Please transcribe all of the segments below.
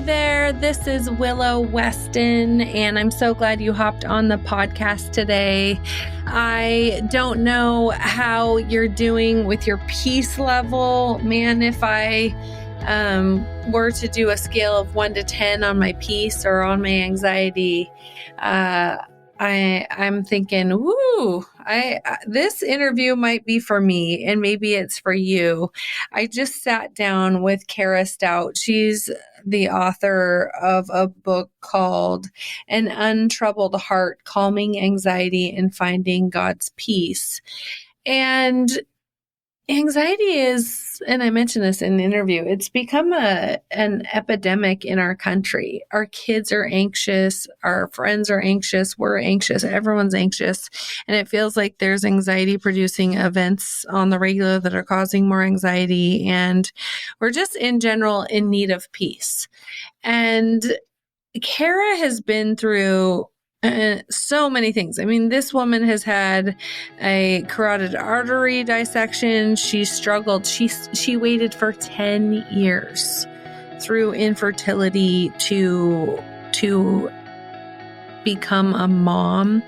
there, this is Willow Weston, and I'm so glad you hopped on the podcast today. I don't know how you're doing with your peace level. Man, if I were to do a scale of 1 to 10 on my peace or on my anxiety, I'm thinking, woo, this interview might be for me, and maybe it's for you. I just sat down with Kara Stout. She's the author of a book called An Untroubled Heart, Calming Anxiety and Finding God's Peace. And anxiety is, and I mentioned this in the interview, it's become an epidemic in our country. Our kids are anxious, our friends are anxious, we're anxious, everyone's anxious. And it feels like there's anxiety producing events on the regular that are causing more anxiety. And we're just in general in need of peace. And Kara has been through so many things. I mean, this woman has had a carotid artery dissection. She struggled. She waited for 10 years through infertility to become a mom.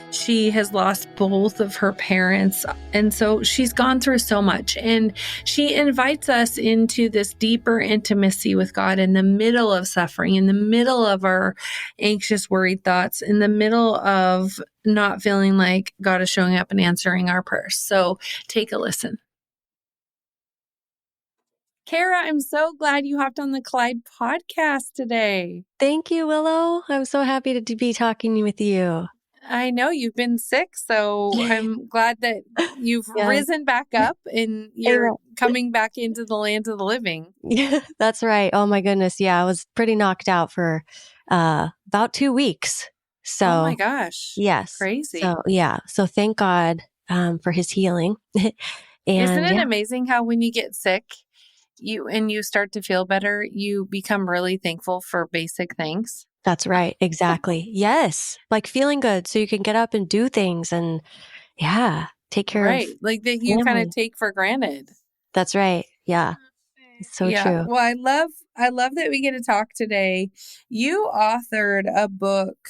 She has lost both of her parents. And so she's gone through so much. And she invites us into this deeper intimacy with God in the middle of suffering, in the middle of our anxious, worried thoughts, in the middle of not feeling like God is showing up and answering our prayers. So take a listen. Kara, I'm so glad you hopped on the Collide podcast today. Thank you, Willow. I'm so happy to be talking with you. I know you've been sick, so I'm glad that you've risen back up and you're coming back into the land of the living. Yeah, that's right. Oh my goodness. Yeah, I was pretty knocked out for about 2 weeks. So, oh my gosh. Yes. Crazy. So, yeah. So thank God for his healing. And, isn't it amazing how when you get sick, you start to feel better, you become really thankful for basic things? That's right. Exactly. Yes. Like feeling good so you can get up and do things and take care of. Right. Like that you kind of take for granted. That's right. Yeah. It's so true. Well, I love that we get to talk today. You authored a book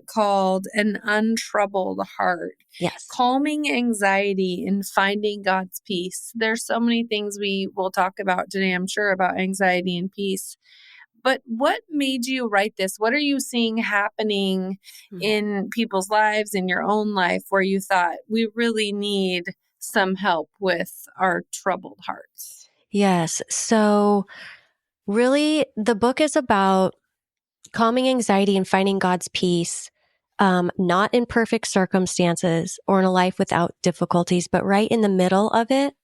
called An Untroubled Heart. Yes. Calming Anxiety and Finding God's Peace. There's so many things we will talk about today, I'm sure, about anxiety and peace. But what made you write this? What are you seeing happening in people's lives, in your own life, where you thought we really need some help with our troubled hearts? Yes. So really, the book is about calming anxiety and finding God's peace, not in perfect circumstances or in a life without difficulties, but right in the middle of it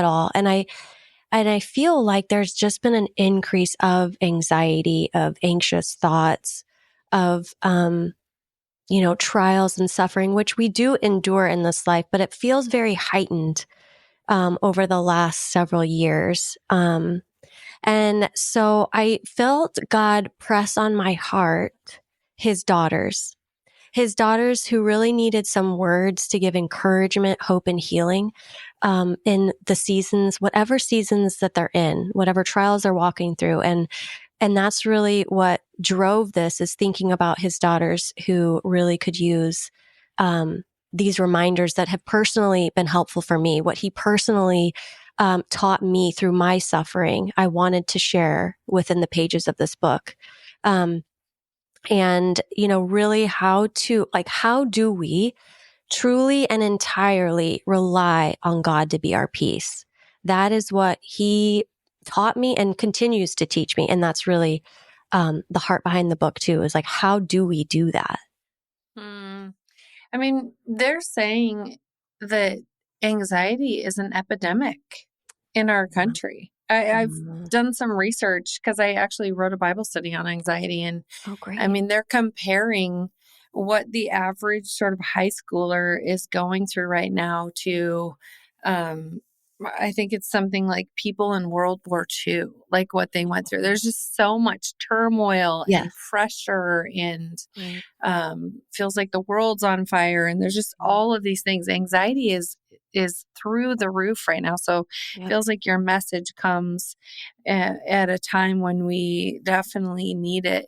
all. And I feel like there's just been an increase of anxiety, of anxious thoughts, of, trials and suffering, which we do endure in this life, but it feels very heightened, over the last several years. And so I felt God press on my heart, his daughters who really needed some words to give encouragement, hope, and healing, in the seasons, whatever seasons that they're in, whatever trials they're walking through. And that's really what drove this, is thinking about his daughters who really could use, these reminders that have personally been helpful for me, what he personally taught me through my suffering, I wanted to share within the pages of this book. And, really how do we truly and entirely rely on God to be our peace? That is what he taught me and continues to teach me. And that's really the heart behind the book too, is like, how do we do that? I mean, they're saying that anxiety is an epidemic in our country. I've done some research because I actually wrote a Bible study on anxiety. And great. I mean, they're comparing what the average sort of high schooler is going through right now to, I think it's something like people in World War II, like what they went through. There's just so much turmoil and pressure and feels like the world's on fire. And there's just all of these things. Anxiety is is through the roof right now. So it Yep. feels like your message comes at a time when we definitely need it.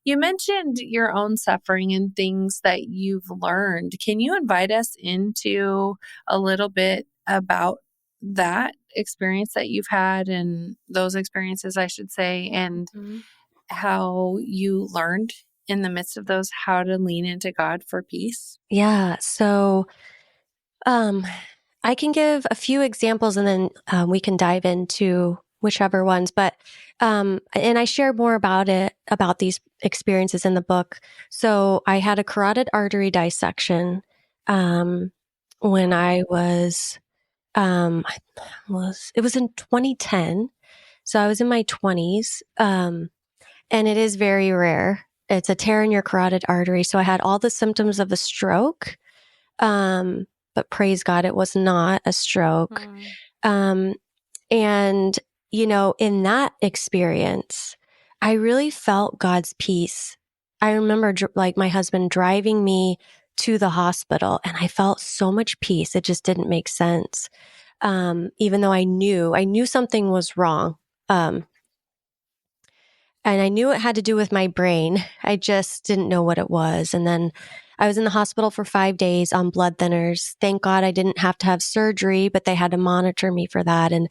You mentioned your own suffering and things that you've learned. Can you invite us into a little bit about that experience that you've had, and those experiences, I should say, and Mhm. how you learned in the midst of those how to lean into God for peace? Yeah. So, um, I can give a few examples and then we can dive into whichever ones. But, and I share more about these experiences in the book. So I had a carotid artery dissection, um, when um, it was in 2010. So I was in my 20s. And it is very rare. It's a tear in your carotid artery. So I had all the symptoms of a stroke. Um, but praise God, it was not a stroke. Mm. Um, and, in that experience, I really felt God's peace. I remember like my husband driving me to the hospital and I felt so much peace. It just didn't make sense. Even though I knew something was wrong. Um, and I knew it had to do with my brain. I just didn't know what it was. And then I was in the hospital for 5 days on blood thinners. Thank God I didn't have to have surgery, but they had to monitor me for that. And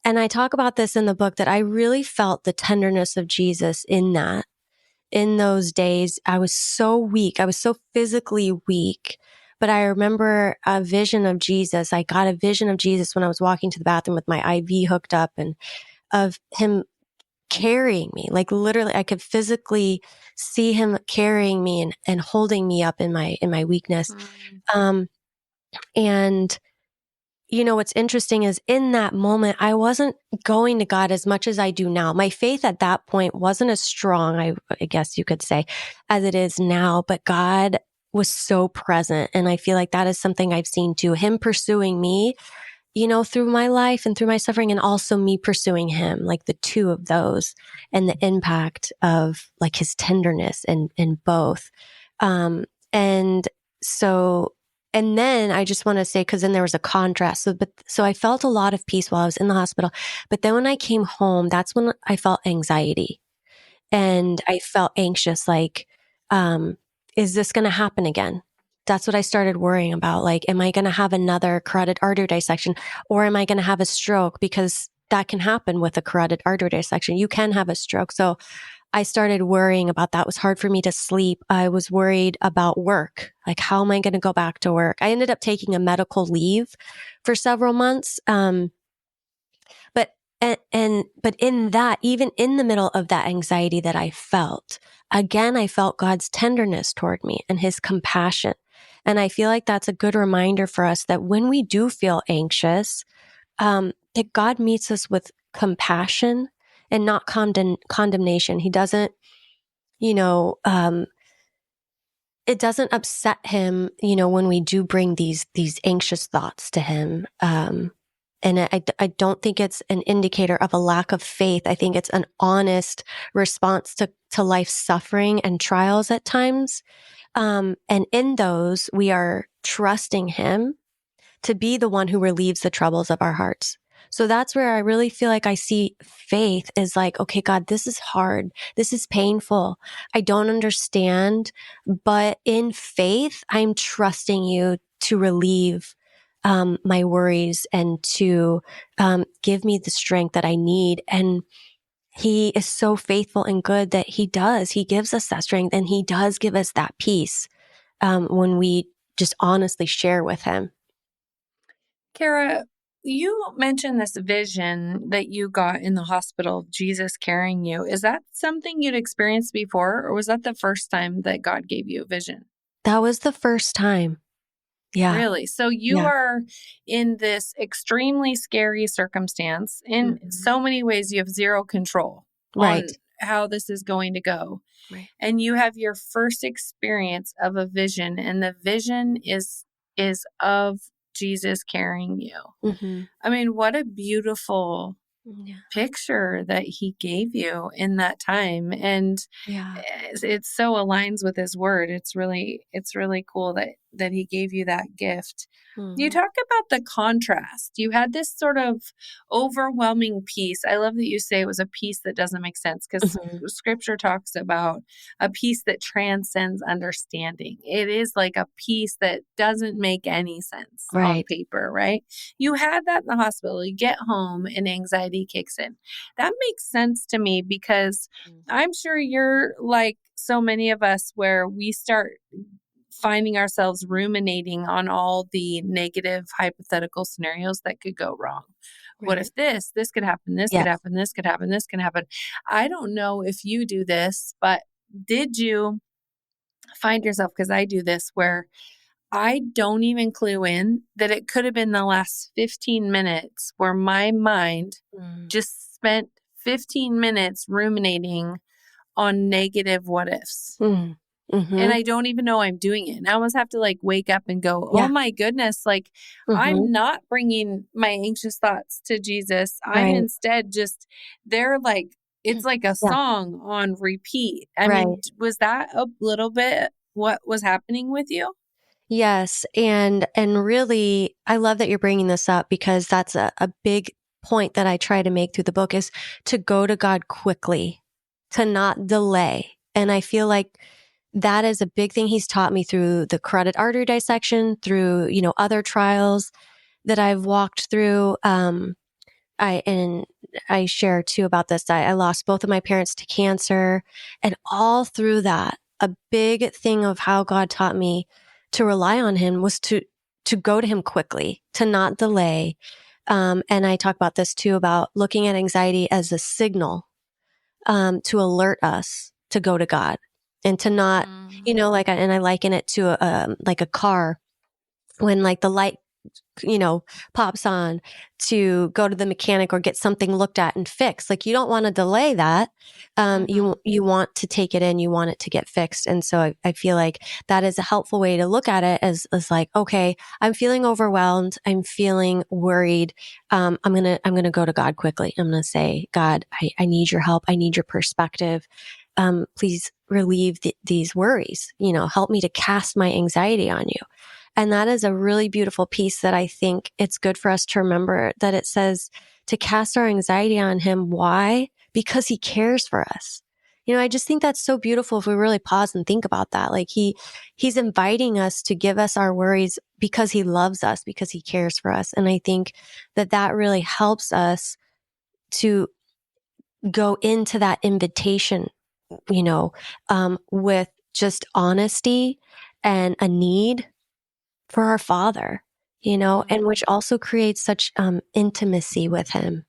I talk about this in the book that I really felt the tenderness of Jesus in that. In those days, I was so weak. I was so physically weak. But I remember a vision of Jesus. I got a vision of Jesus when I was walking to the bathroom with my IV hooked up and of him carrying me. Like literally I could physically see him carrying me and holding me up in my weakness. Mm. Um, and what's interesting is in that moment, I wasn't going to God as much as I do now. My faith at that point wasn't as strong, I guess you could say, as it is now, but God was so present. And I feel like that is something I've seen too. Him pursuing me, through my life and through my suffering, and also me pursuing him, like the two of those and the impact of like his tenderness in both. Um, and so, and then I just want to say, cause then there was a contrast. So I felt a lot of peace while I was in the hospital. But then when I came home, that's when I felt anxiety and I felt anxious. Like, um, is this going to happen again? That's what I started worrying about. Like, am I going to have another carotid artery dissection or am I going to have a stroke? Because that can happen with a carotid artery dissection. You can have a stroke. So I started worrying about that. It was hard for me to sleep. I was worried about work. Like, how am I going to go back to work? I ended up taking a medical leave for several months. But but in that, even in the middle of that anxiety that I felt, again, I felt God's tenderness toward me and his compassion. And I feel like that's a good reminder for us that when we do feel anxious, that God meets us with compassion and not condemnation. He doesn't, you know, um, it doesn't upset him, when we do bring these anxious thoughts to him. And I don't think it's an indicator of a lack of faith. I think it's an honest response to life's suffering and trials at times. And in those, we are trusting him to be the one who relieves the troubles of our hearts. So that's where I really feel like I see faith is like, okay, God, this is hard. This is painful. I don't understand, but in faith, I'm trusting you to relieve my worries and to give me the strength that I need. And he is so faithful and good that he does. He gives us that strength and he does give us that peace when we just honestly share with him. Kara, you mentioned this vision that you got in the hospital of Jesus carrying you. Is that something you'd experienced before, or was that the first time that God gave you a vision? That was the first time. Yeah. Really? So you Yeah. are in this extremely scary circumstance. In Mhm. so many ways, you have zero control Right. on how this is going to go. Right. And you have your first experience of a vision, and the vision is of Jesus carrying you. Mhm. I mean, what a beautiful Yeah. picture that he gave you in that time. And Yeah. it so aligns with his word. It's really cool that that he gave you that gift. You Mhm. talk about the contrast. You had this sort of overwhelming peace. I love that you say it was a peace that doesn't make sense, because Mhm. scripture talks about a peace that transcends understanding. It is like a peace that doesn't make any sense on Right. paper, right? You had that in the hospital, you get home and anxiety kicks in. That makes sense to me, because Mm. I'm sure you're like so many of us, where we start finding ourselves ruminating on all the negative hypothetical scenarios that could go wrong. What Right. if this could happen, this could Yes. happen, this could happen, this can happen? I don't know if you do this, but did you find yourself, because I do this, where I don't even clue in that it could have been the last 15 minutes where my mind Mm. just spent 15 minutes ruminating on negative what ifs. Mm. And Mhm. I don't even know I'm doing it. And I almost have to like wake up and go, oh Yeah. my goodness, like Mhm. I'm not bringing my anxious thoughts to Jesus. I'm Right. instead just, they're like, it's like a Yeah. song on repeat. I mean, Right. was that a little bit what was happening with you? Yes, and really, I love that you're bringing this up because that's a big point that I try to make through the book is to go to God quickly, to not delay. And I feel like that is a big thing he's taught me through the carotid artery dissection, through, other trials that I've walked through. And I share too about this. I lost both of my parents to cancer, and all through that, a big thing of how God taught me to rely on Him was to go to Him quickly, to not delay. And I talk about this too about looking at anxiety as a signal to alert us to go to God and to not, Mm. and I liken it to like a car when like the light pops on to go to the mechanic or get something looked at and fixed. Like you don't want to delay that. Hmm. You want to take it in, you want it to get fixed. And so I feel like that is a helpful way to look at it as like, okay, I'm feeling overwhelmed. I'm feeling worried. I'm gonna go to God quickly. I'm gonna say, God, I need your help. I need your perspective. Please relieve these worries. Help me to cast my anxiety on you. And that is a really beautiful piece that I think it's good for us to remember that it says to cast our anxiety on him. Why? Because he cares for us. I just think that's so beautiful if we really pause and think about that. Like he's inviting us to give us our worries because he loves us, because he cares for us. And I think that really helps us to go into that invitation, with just honesty and a need for our Father, and which also creates such intimacy with Him.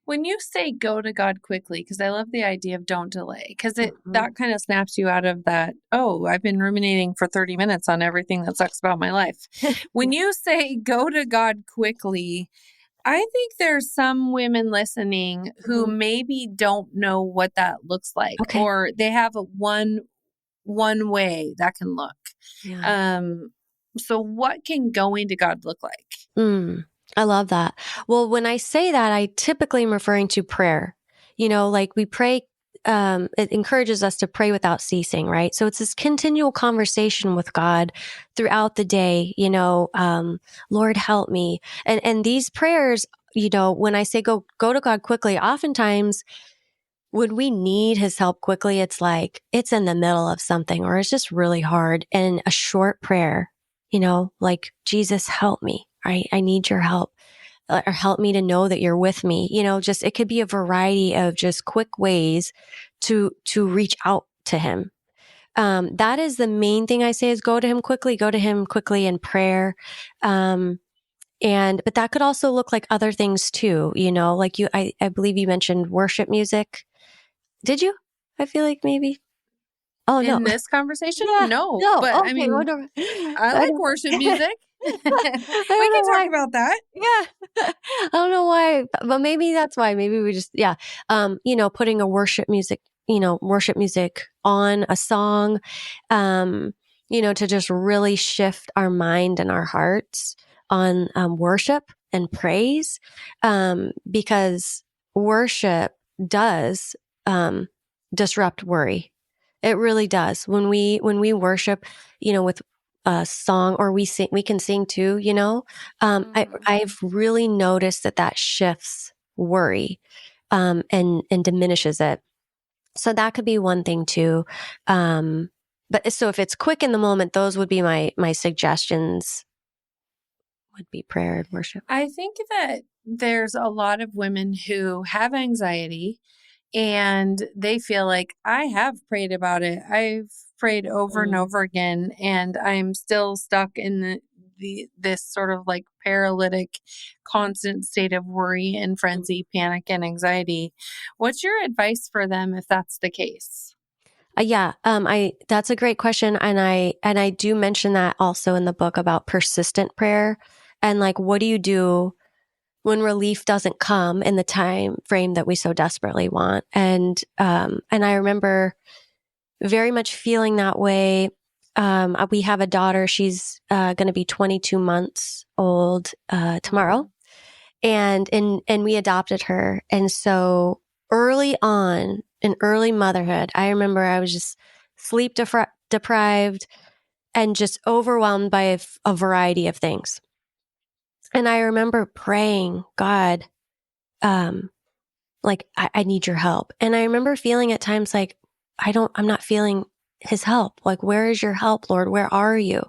When you say go to God quickly, because I love the idea of don't delay, because it Mhm. that kind of snaps you out of that, oh, I've been ruminating for 30 minutes on everything that sucks about my life. When Yeah. you say go to God quickly, I think there's some women listening who Mhm. maybe don't know what that looks like, Okay. or they have a one way that can look. Yeah. Um, so what can going to God look like? Mm, I love that. Well, when I say that, I typically am referring to prayer. Like we pray, it encourages us to pray without ceasing, right? So it's this continual conversation with God throughout the day, Lord, help me. And these prayers, when I say go to God quickly, oftentimes when we need his help quickly, it's like it's in the middle of something or it's just really hard. And a short prayer, like, Jesus, help me. I need your help, or help me to know that you're with me. Just it could be a variety of just quick ways to reach out to him. That is the main thing I say is go to him quickly in prayer. Um, but that could also look like other things too, like I believe you mentioned worship music. Did you? I feel like maybe. Oh, no. In this conversation? Yeah. No, No. but I Okay. mean, Whatever. I I like don't worship music. I We don't can know talk why. about that. Yeah. I don't know why, but maybe that's why. Maybe we just, yeah. Putting a worship music on a song, um, to just really shift our mind and our hearts on worship and praise, because worship does disrupt worry. It really does. When we worship, with song, or we can sing too, Mhm. I've really noticed that shifts worry, and diminishes it. So that could be one thing too. But so if it's quick in the moment, those would be my suggestions, would be prayer and worship. I think that there's a lot of women who have anxiety and they feel like I have prayed about it. I've prayed over and Mm. over again and I'm still stuck in the this sort of like paralytic constant state of worry and frenzy, panic and anxiety. What's your advice for them if that's the case? Yeah, I that's a great question, and I do mention that also in the book about persistent prayer, and like, what do you do when relief doesn't come in the time frame that we so desperately want? And I remember very much feeling that way. We have a daughter; she's going to be 22 months old tomorrow, Mhm. and we adopted her. And so early on in early motherhood, I remember I was just deprived and just overwhelmed by a variety of things. And I remember praying, God, um, like, I need your help. And I remember feeling at times like, I'm not feeling his help. Like, where is your help, Lord? Where are you?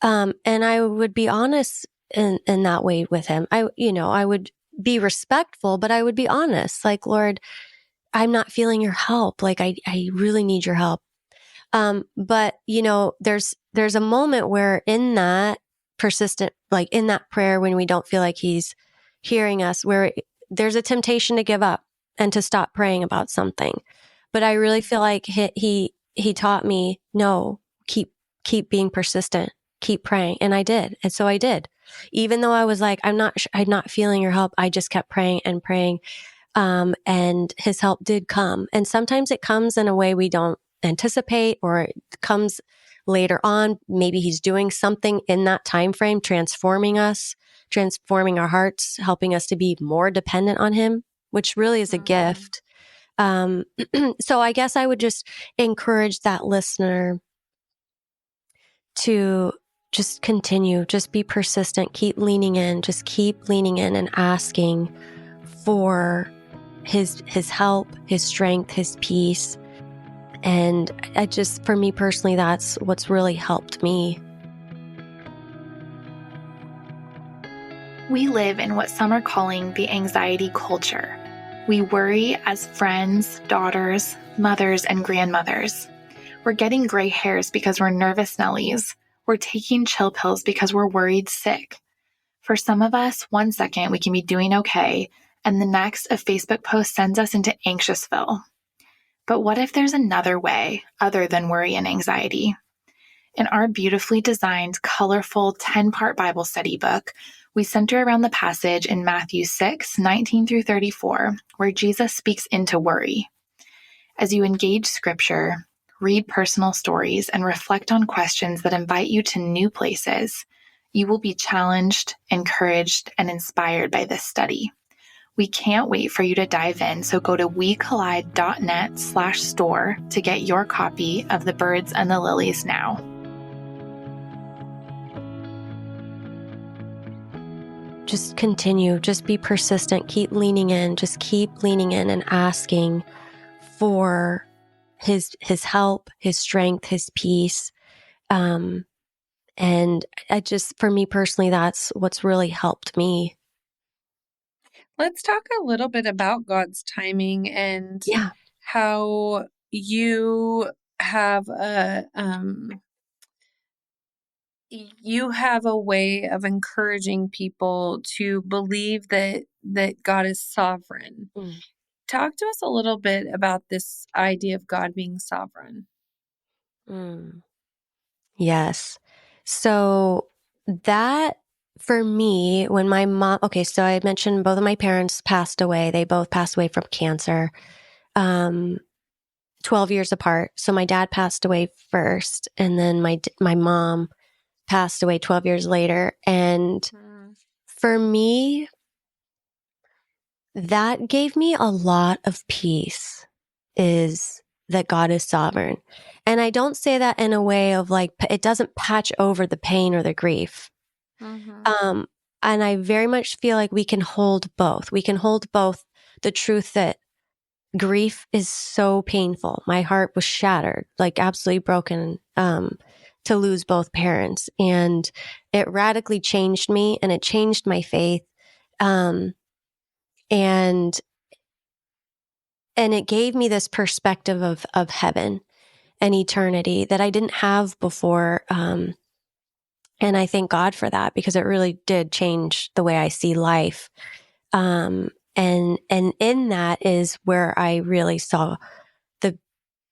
And I would be honest in that way with him. I would be respectful, but I would be honest. Like, Lord, I'm not feeling your help. Like, I really need your help. But there's a moment where in that persistent, like in that prayer, when we don't feel like he's hearing us, where there's a temptation to give up and to stop praying about something. But I really feel like he taught me, no, keep being persistent, keep praying. And I did. And so I did. Even though I was like, I'm not feeling your help. I just kept praying and praying. And his help did come. And sometimes it comes in a way we don't anticipate, or it comes later on. Maybe he's doing something in that time frame, transforming us, transforming our hearts, helping us to be more dependent on him, which really is a Mhm. gift. Um, so I guess I would just encourage that listener to just continue, just be persistent, keep leaning in, just keep leaning in and asking for his help, his strength, his peace. And I just, for me personally, that's what's really helped me. We live in what some are calling the anxiety culture. We worry as friends, daughters, mothers, and grandmothers. We're getting gray hairs because we're nervous Nellies. We're taking chill pills because we're worried sick. For some of us, 1 second we can be doing okay, and the next a Facebook post sends us into anxiousville. But what if there's another way other than worry and anxiety? In our beautifully designed, colorful 10-part Bible study book, we center around the passage in Matthew 6:19 through 34, where Jesus speaks into worry. As you engage scripture, read personal stories, and reflect on questions that invite you to new places, you will be challenged, encouraged, and inspired by this study. We can't wait for you to dive in, so go to wecollide.net/store to get your copy of The Birds and the Lilies now. Just continue, just be persistent, keep leaning in, just keep leaning in and asking for his help, his strength, his peace. Um, and for me personally, that's what's really helped me. Let's talk a little bit about God's timing and Yeah. how you have a way of encouraging people to believe that God is sovereign. Mm. Talk to us a little bit about this idea of God being sovereign. Mm. Yes. So that for me, when my mom, okay, so I mentioned both of my parents passed away. They both passed away from cancer, um, 12 years apart. So my dad passed away first, and then my mom passed away 12 years later. And Mm. for me, that gave me a lot of peace, is that God is sovereign. And I don't say that in a way of like, it doesn't patch over the pain or the grief. Mm-hmm. And I very much feel like we can hold both. We can hold both the truth that grief is so painful. My heart was shattered, like absolutely broken, to lose both parents. And it radically changed me and it changed my faith. Um, and, and it gave me this perspective of heaven and eternity that I didn't have before. And I thank God for that because it really did change the way I see life. And in that is where I really saw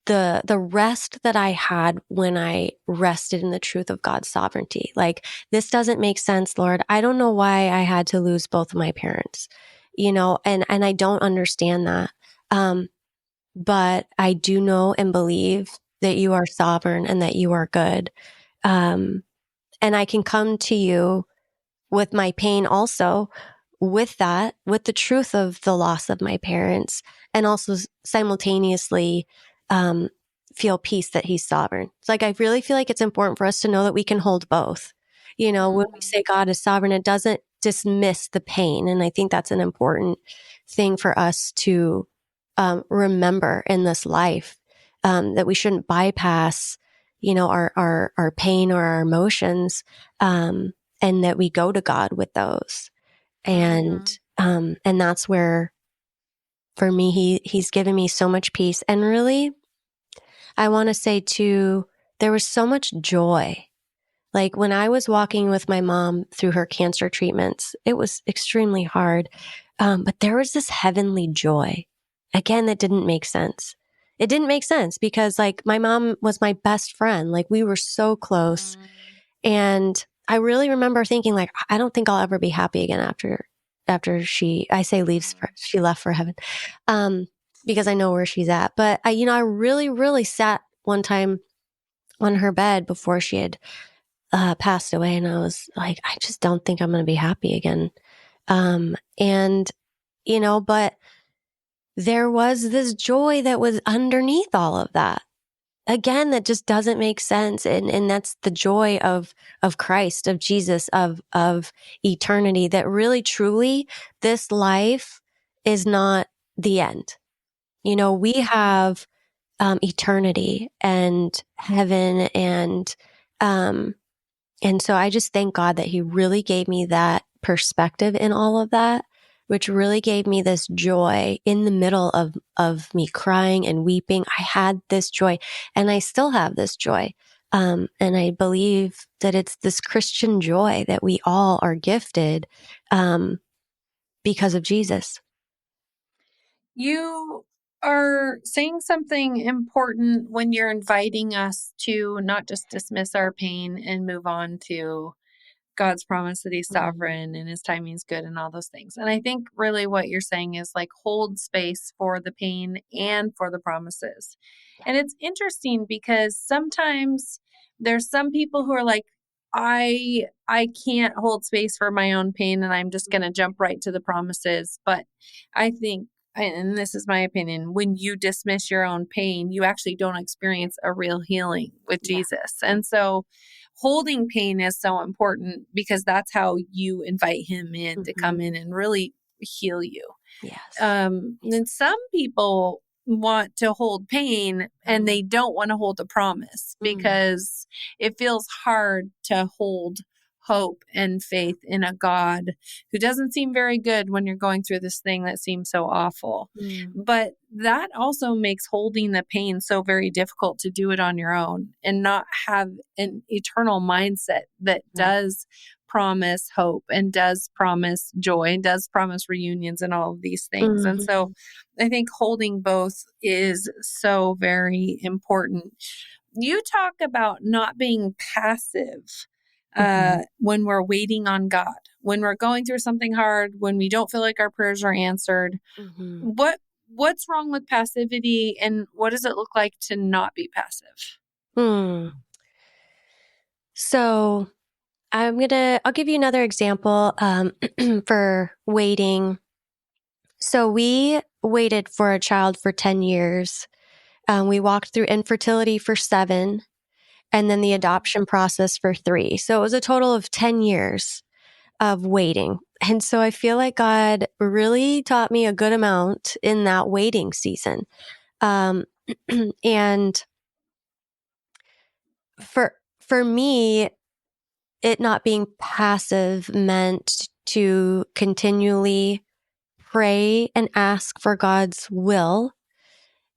the the rest that I had when I rested in the truth of God's sovereignty. Like, this doesn't make sense, Lord. I don't know why I had to lose both of my parents, and I don't understand that. But I do know and believe that you are sovereign and that you are good. Um, and I can come to you with my pain also, with that, with the truth of the loss of my parents, and also simultaneously um, feel peace that he's sovereign. It's like, I really feel like it's important for us to know that we can hold both. When we say God is sovereign, it doesn't dismiss the pain. And I think that's an important thing for us to remember in this life, that we shouldn't bypass, our pain or our emotions. And that we go to God with those. And and that's where, for me, he's given me so much peace. And really, I want to say too, there was so much joy. Like, when I was walking with my mom through her cancer treatments, it was extremely hard. But there was this heavenly joy, again, that didn't make sense. It didn't make sense because, like, my mom was my best friend. Like, we were so close. And I really remember thinking, like, I don't think I'll ever be happy again after she left for heaven. Because I know where she's at. But I really, really sat one time on her bed before she had passed away. And I was like, I just don't think I'm going to be happy again. And, but there was this joy that was underneath all of that. Again, that just doesn't make sense. And that's the joy of Christ, of Jesus, of eternity, that really, truly, this life is not the end. We have eternity and heaven, and so I just thank God that he really gave me that perspective in all of that, which really gave me this joy in the middle of me crying and weeping. I had this joy, and I still have this joy. And I believe that it's this Christian joy that we all are gifted because of Jesus. You are saying something important when you're inviting us to not just dismiss our pain and move on to God's promise that he's sovereign and his timing is good and all those things. And I think really what you're saying is, like, hold space for the pain and for the promises. And it's interesting because sometimes there's some people who are like, I can't hold space for my own pain and I'm just going to jump right to the promises. But I think, and this is my opinion, when you dismiss your own pain, you actually don't experience a real healing with Jesus. And so holding pain is so important because that's how you invite him in to come in and really heal you. Yes. And some people want to hold pain and they don't want to hold the promise because it feels hard to hold hope and faith in a God who doesn't seem very good when you're going through this thing that seems so awful. But that also makes holding the pain so very difficult to do it on your own and not have an eternal mindset that does promise hope and does promise joy and does promise reunions and all of these things. And so I think holding both is so very important. You talk about not being passive when we're waiting on God, when we're going through something hard, when we don't feel like our prayers are answered. What's wrong with passivity, and what does it look like to not be passive? So I'll give you another example for waiting. So we waited for a child for 10 years. We walked through infertility for 7 and then the adoption process for 3. So it was a total of 10 years of waiting. And so I feel like God really taught me a good amount in that waiting season. And for me, it not being passive meant to continually pray and ask for God's will.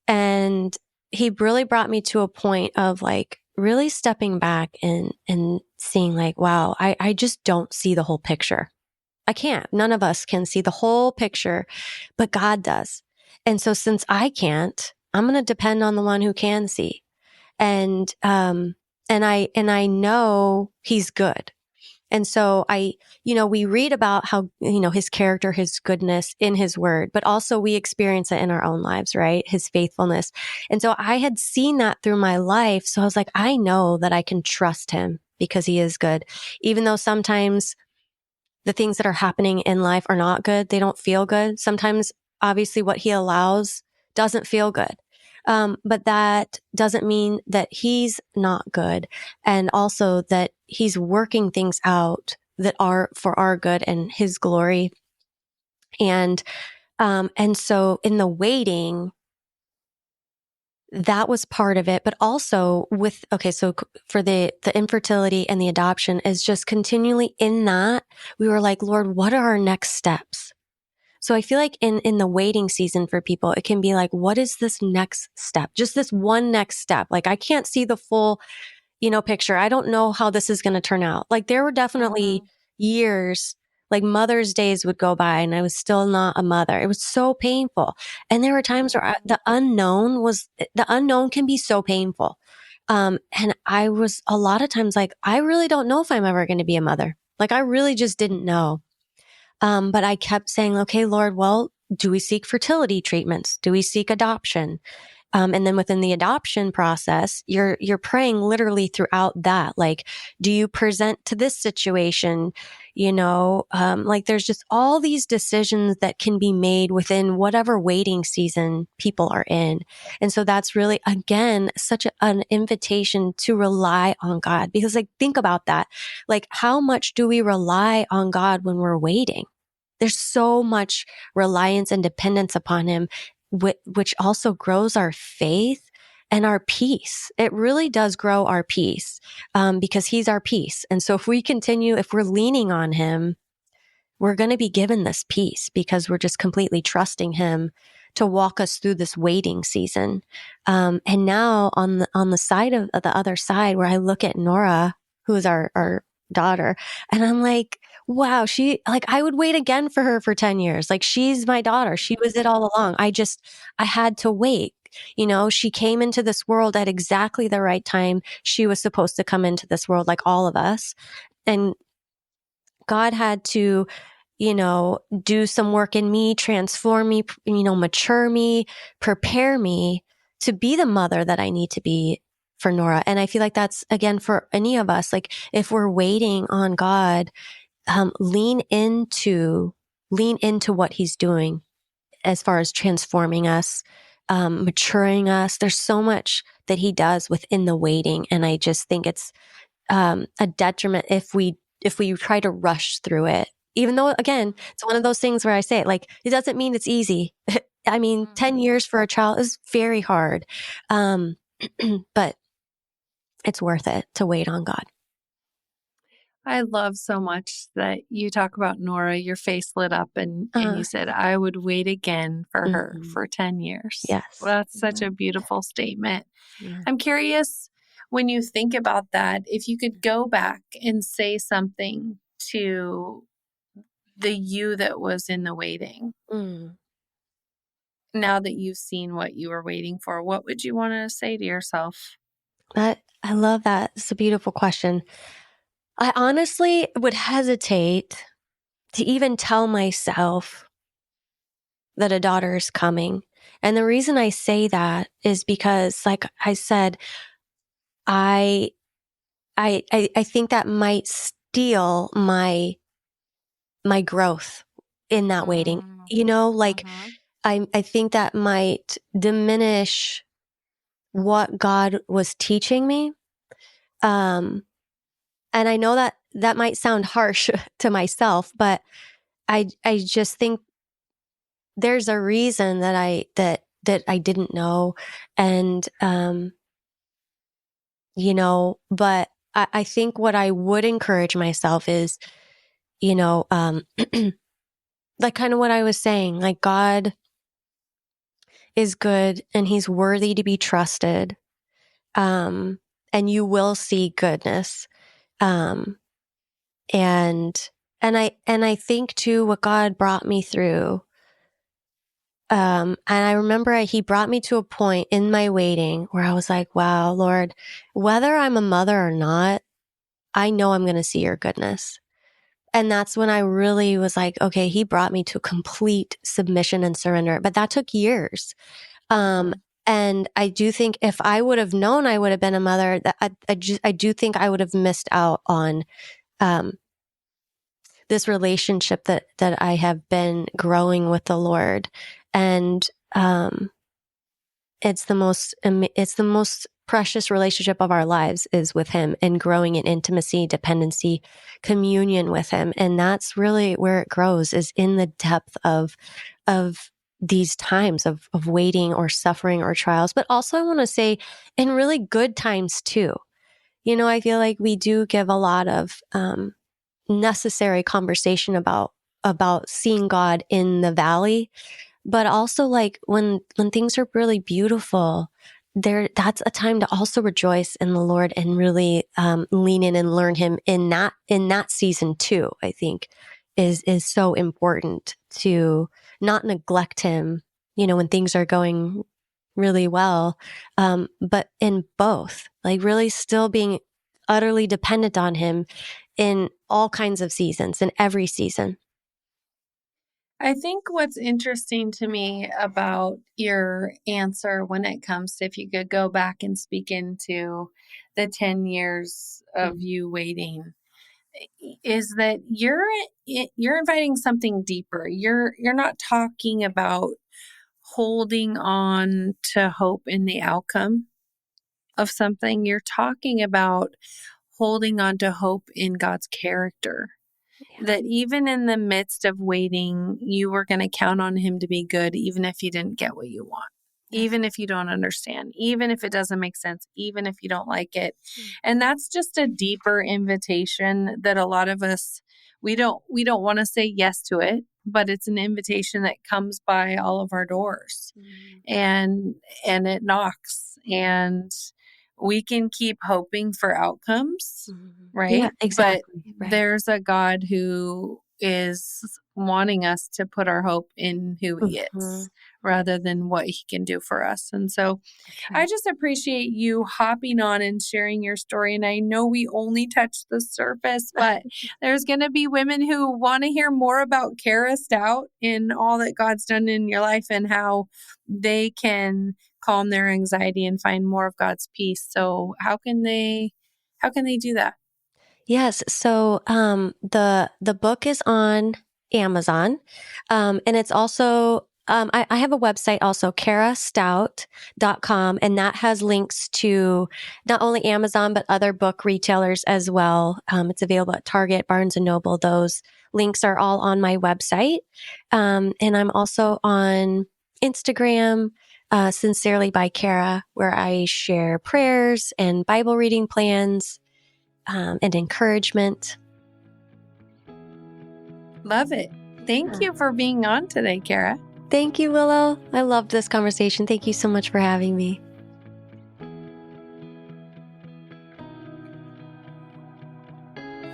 And he really brought me to a point of like really stepping back and seeing like, wow, I just don't see the whole picture. I can't. None of us can see the whole picture, but God does. And so since I can't, I'm going to depend on the one who can see. And I know he's good. And so we read about how, his character, his goodness in his word, but also we experience it in our own lives, right? His faithfulness. And so I had seen that through my life. So I was like, I know that I can trust him because he is good. Even though sometimes the things that are happening in life are not good. They don't feel good. Sometimes, obviously, what he allows doesn't feel good. But that doesn't mean that he's not good. And also that he's working things out that are for our good and his glory. And so in the waiting, that was part of it, but also so for the infertility and the adoption is just continually in that we were like, Lord, what are our next steps? So I feel like in the waiting season for people, it can be like, what is this next step? Just this one next step. Like I can't see the full, picture. I don't know how this is going to turn out. Like there were definitely years, like Mother's Days would go by and I was still not a mother. It was so painful. And there were times where the unknown can be so painful. And I was a lot of times like, I really don't know if I'm ever going to be a mother. Like I really just didn't know. But I kept saying, okay, Lord, well, do we seek fertility treatments? Do we seek adoption? And then within the adoption process, you're praying literally throughout that. Like, do you present to this situation? Like there's just all these decisions that can be made within whatever waiting season people are in. And so that's really, again, such an invitation to rely on God. Because like, think about that. Like, how much do we rely on God when we're waiting? There's so much reliance and dependence upon him, which also grows our faith and our peace. It really does grow our peace, because he's our peace. And so if we're leaning on him, we're going to be given this peace because we're just completely trusting him to walk us through this waiting season. And now on the side of the other side, where I look at Nora, who is our daughter, and I'm like, wow, I would wait again for her for 10 years. Like she's my daughter. She was it all along. I had to wait. She came into this world at exactly the right time. She was supposed to come into this world like all of us. And God had to, do some work in me, transform me, mature me, prepare me to be the mother that I need to be for Nora. And I feel like that's again for any of us, like if we're waiting on God, lean into what he's doing as far as transforming us, maturing us. There's so much that he does within the waiting. And I just think it's, a detriment if we try to rush through it, even though again, it's one of those things where I say it, like, it doesn't mean it's easy. I mean, 10 years for a child is very hard. But it's worth it to wait on God. I love so much that you talk about Nora, your face lit up and you said, I would wait again for her for 10 years. Yes. Well, that's such a beautiful statement. Yeah. I'm curious when you think about that, if you could go back and say something to the you that was in the waiting, now that you've seen what you were waiting for, what would you want to say to yourself? I love that. It's a beautiful question. I honestly would hesitate to even tell myself that a daughter is coming. And the reason I say that is because, like I said, I think that might steal my growth in that waiting. I think that might diminish what God was teaching me. And I know that that might sound harsh to myself, but I just think there's a reason that I didn't know. And, but I think what I would encourage myself is, you know, like kind of what I was saying, like God is good and he's worthy to be trusted. Um, and you will see goodness. Um, and, and I think too, what God brought me through. And I remember he brought me to a point in my waiting where I was like, wow, Lord, whether I'm a mother or not, I know I'm going to see your goodness. And that's when I really was like, okay, he brought me to complete submission and surrender. But that took years. Um, and I do think if I would have known I would have been a mother, that I do think I would have missed out on, um, this relationship that I have been growing with the Lord. And, it's the most precious relationship of our lives is with him, and growing in intimacy, dependency, communion with him. And that's really where it grows, is in the depth of these times of waiting or suffering or trials. But also I want to say in really good times too. I feel like we do give a lot of, necessary conversation about seeing God in the valley, but also like when things are really beautiful, that's a time to also rejoice in the Lord and really lean in and learn him in that season too. I think is so important to not neglect him, when things are going really well. But in both, like really still being utterly dependent on him in all kinds of seasons, in every season. I think what's interesting to me about your answer when it comes to if you could go back and speak into the 10 years of you waiting is that you're inviting something deeper. You're not talking about holding on to hope in the outcome of something. You're talking about holding on to hope in God's character. That even in the midst of waiting, you were going to count on him to be good, even if you didn't get what you want, even if you don't understand, even if it doesn't make sense, even if you don't like it. And that's just a deeper invitation that a lot of us, we don't want to say yes to it, but it's an invitation that comes by all of our doors and it knocks, and we can keep hoping for outcomes, Yeah, right? But exactly. Right. there's a God who is wanting us to put our hope in who he is rather than what he can do for us. And so I just appreciate you hopping on and sharing your story. And I know we only touched the surface, but there's going to be women who want to hear more about Kara Stout and all that God's done in your life and how they can calm their anxiety and find more of God's peace. So how can they do that? Yes. So the book is on Amazon. And it's also I have a website also, karastout.com, and that has links to not only Amazon but other book retailers as well. It's available at Target, Barnes and Noble. Those links are all on my website. And I'm also on Instagram, Sincerely by Kara, where I share prayers and Bible reading plans, and encouragement. Love it. Thank you for being on today, Kara. Thank you, Willow. I loved this conversation. Thank you so much for having me.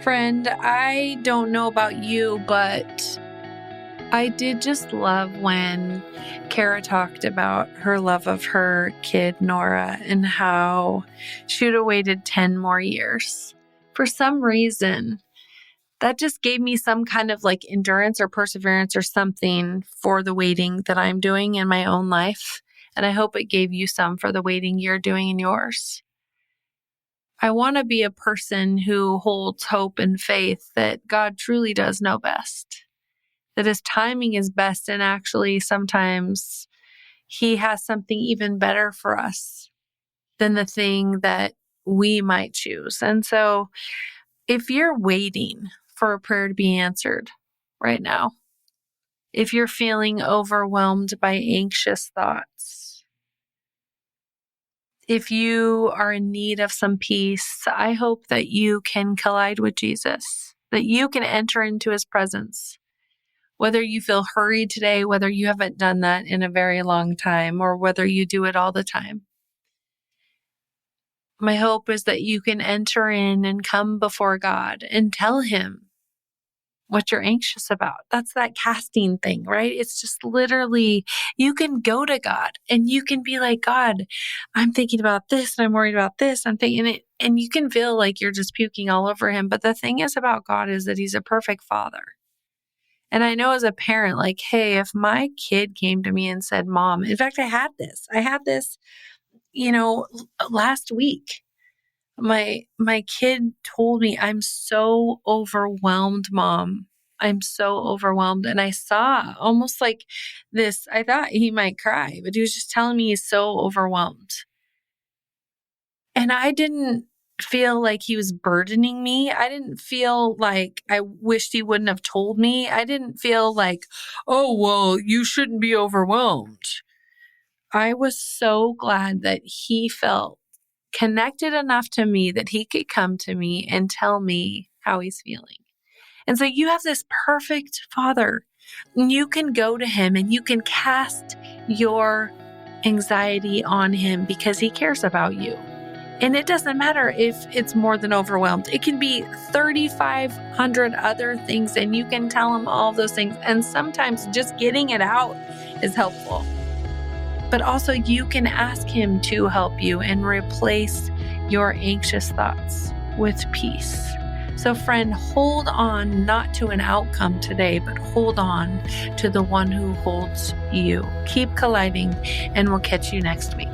Friend, I don't know about you, but I did just love when Kara talked about her love of her kid, Nora, and how she would have waited 10 more years. For some reason, that just gave me some kind of like endurance or perseverance or something for the waiting that I'm doing in my own life. And I hope it gave you some for the waiting you're doing in yours. I want to be a person who holds hope and faith that God truly does know best, that his timing is best, and actually sometimes he has something even better for us. than the thing that we might choose. And so if you're waiting for a prayer to be answered right now, if you're feeling overwhelmed by anxious thoughts, if you are in need of some peace, I hope that you can collide with Jesus, that you can enter into his presence. Whether you feel hurried today, whether you haven't done that in a very long time, or whether you do it all the time. My hope is that you can enter in and come before God and tell him what you're anxious about. That's that casting thing, right? It's just literally, you can go to God and you can be like, God, I'm thinking about this and I'm worried about this. I'm thinking it. And you can feel like you're just puking all over him. But the thing is about God is that he's a perfect father. And I know as a parent, like, hey, if my kid came to me and said, Mom, in fact, I had this, last week. My kid told me, I'm so overwhelmed, Mom. I'm so overwhelmed. And I saw almost like this, I thought he might cry, but he was just telling me he's so overwhelmed. And I didn't feel like he was burdening me. I didn't feel like I wished he wouldn't have told me. I didn't feel like, oh, well, you shouldn't be overwhelmed. I was so glad that he felt connected enough to me that he could come to me and tell me how he's feeling. And so you have this perfect father, and you can go to him and you can cast your anxiety on him because he cares about you. And it doesn't matter if it's more than overwhelmed. It can be 3,500 other things, and you can tell him all those things. And sometimes just getting it out is helpful. But also you can ask him to help you and replace your anxious thoughts with peace. So friend, hold on not to an outcome today, but hold on to the one who holds you. Keep colliding, and we'll catch you next week.